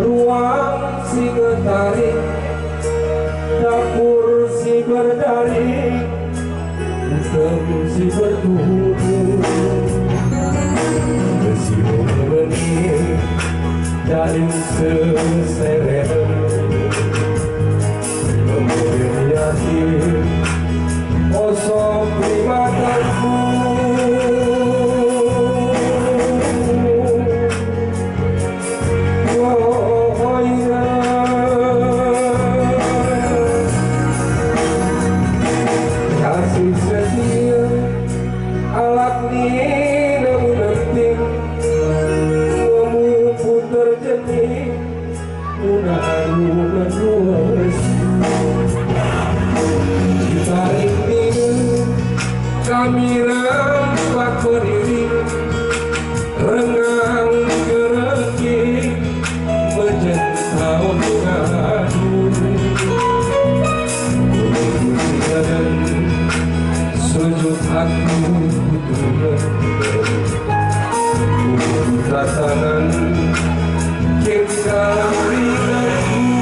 ruang si getarik, dapur si berdari, usem si bertubuh, besi benih dari seseret, kemudian yakin kosong lima tahun. Kami rampak berdiri, rengang gereki, menjentau mengadu. Dan sujud aku buka tangan kita berikanku.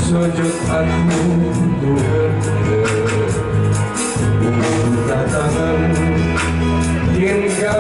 Sujud aku buka tangan hingga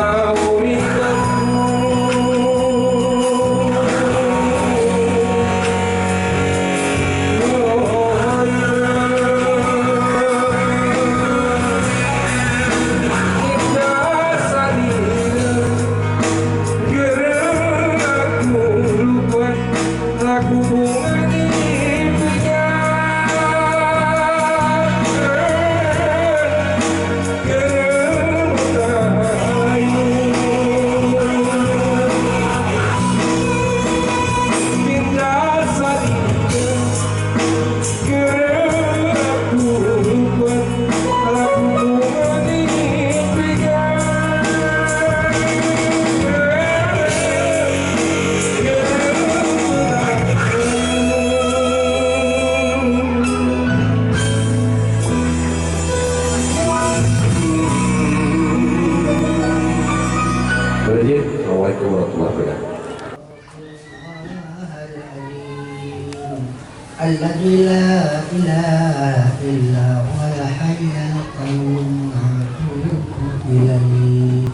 Assalamualaikum warahmatullahi wabarakatuh. الذي لا إله إلا هو الحي القيوم أتوب إليه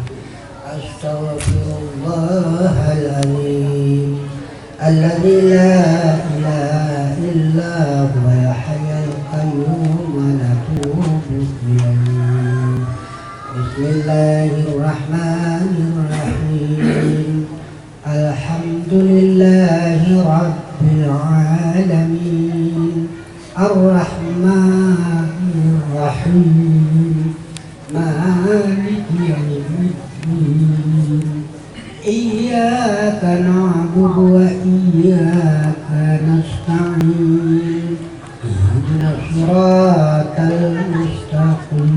أستغفر الله العظيم الذي لا إله إلا هو الحي القيوم أتوب إليه بسم الله الرحمن الرحيم الحمد لله رب العالمين الرحمن الرحيم مالك يوم الدين إياك نعبد وإياك نستعين اهدنا الصراط المستقيم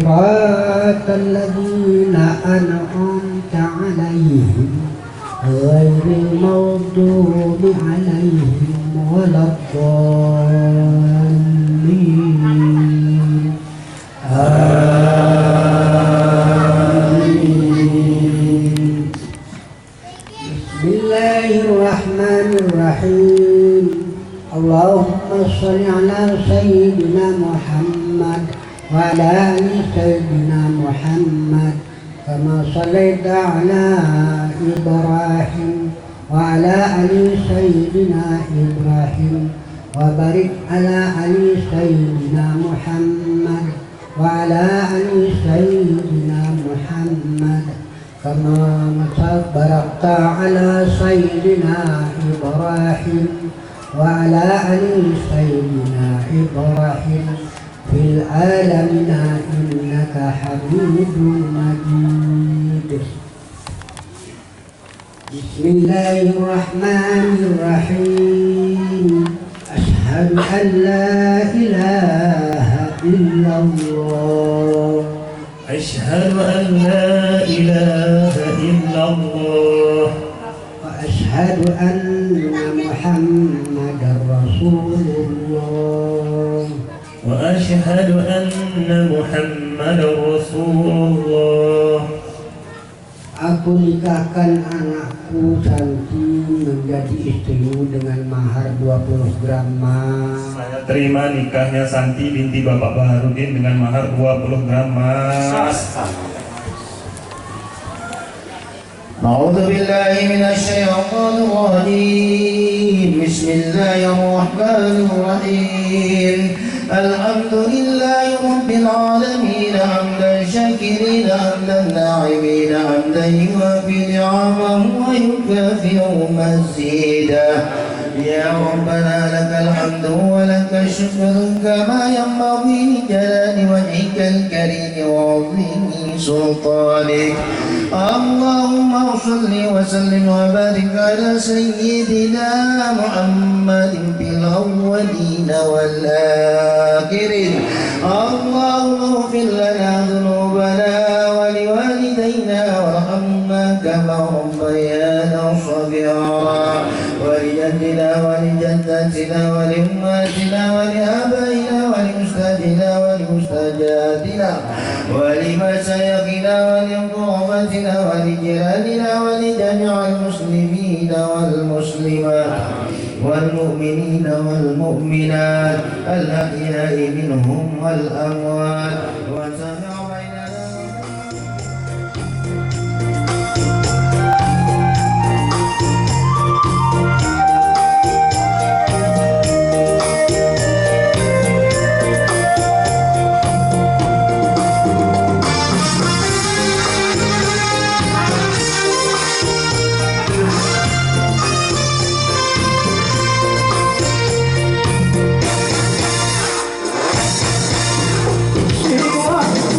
صراط الذين أنعمت عليهم غير المغضوب عليهم ولا الضالين آمين. بسم الله الرحمن الرحيم اللهم صل على سيدنا محمد وعلى آل سيدنا محمد كما صليت على إبراهيم وعلى آل سيدنا إبراهيم وبارك على آل سيدنا محمد وعلى آل سيدنا محمد كما باركت على سيدنا إبراهيم وعلى آل سيدنا إبراهيم في العالمين إنك حميد مجيد. بسم الله الرحمن الرحيم أشهد أن لا إله إلا الله أشهد أن لا إله إلا الله وأشهد أن محمدا رسول الله وأشهد أن محمدا رسول الله. Aku nikahkan anakku Santi menjadi istrimu dengan mahar 20 gram emas. Saya terima nikahnya Santi binti Bapak Baharudin dengan mahar 20 gram emas. أعوذ بالله من الشيطان الرجيم بسم الله الرحمن الرحيم الحمد لله رب العالمين حمدا شاكرين حمدا ناعمين حمدا يوافي نعمه ويكافئ مزيدا يا ربنا لك الحمد ولك الشكر كما ينبغي لجلال وجهك الكريم وعظيم سلطانك اللهم صل وسلم وبارك على سيدنا محمد في الأولين والآخرين اللهم اغفر لنا ذنوبنا ولوالدينا وارحمنا كما ربيانا صغيرا ولجدنا ولجدتنا ولأمهاتنا ولآبائنا ولأستاذنا ولأستاذاتنا ولمشايخنا ولقرابتنا ولجيراننا ولجميع المسلمين والمسلمات والمؤمنين والمؤمنات الأحياء منهم والأموات وسمع بيننا Bismillah.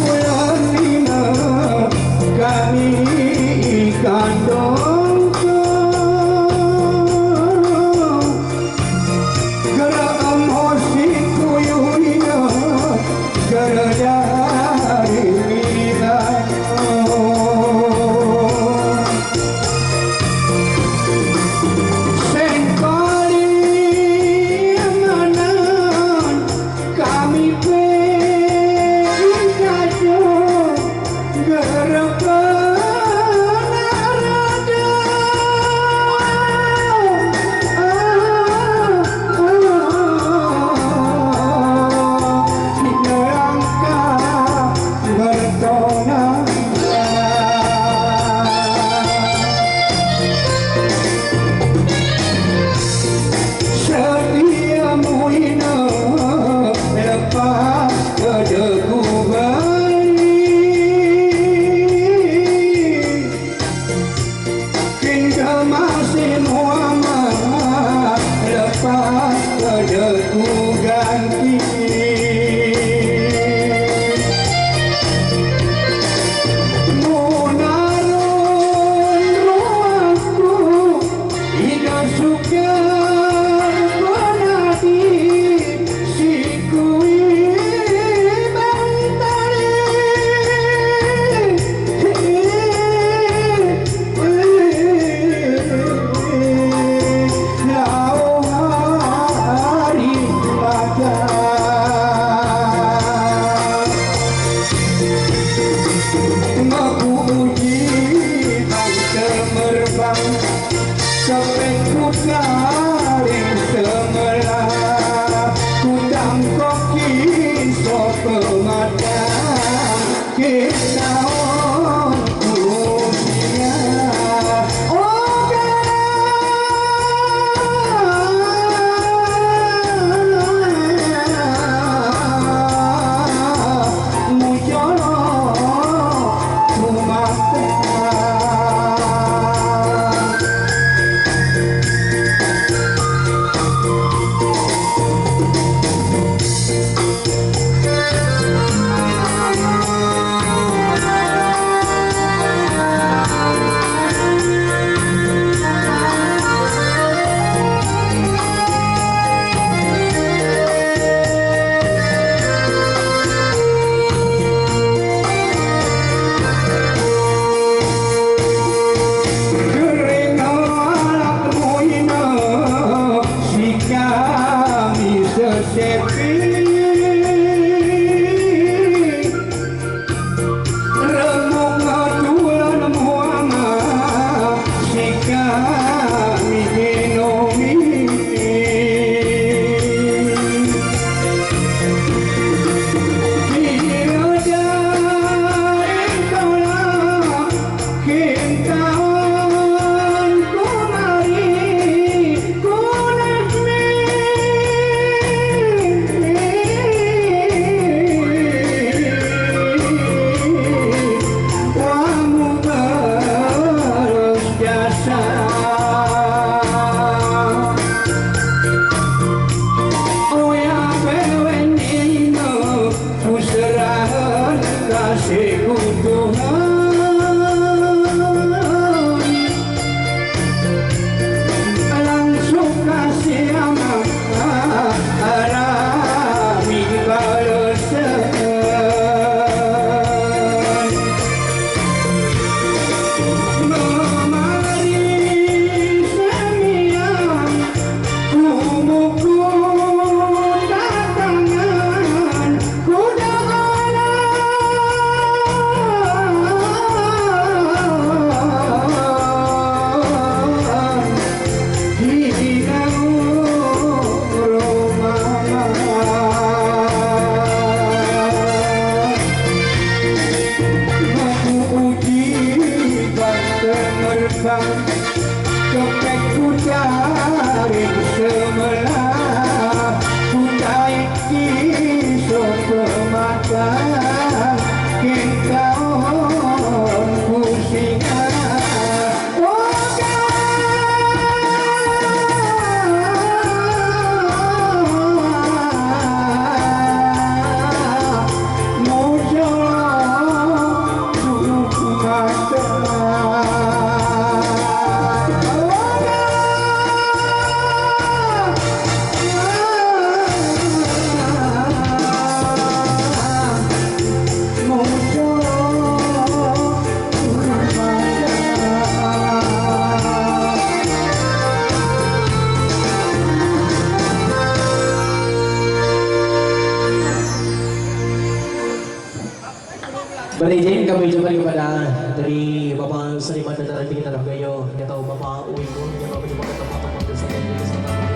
Berizin kami kembali kepada dari Bapak Seniman dan Tarian Tinggi Tanah Gayo, dia tahu Bapak Uigun yang berjumpa ke tempat-tempat kesehatan di kesehatan.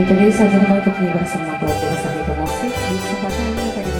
Baik, tadi saja untuk bersama kelompok bersama musik di kesempatan ini tadi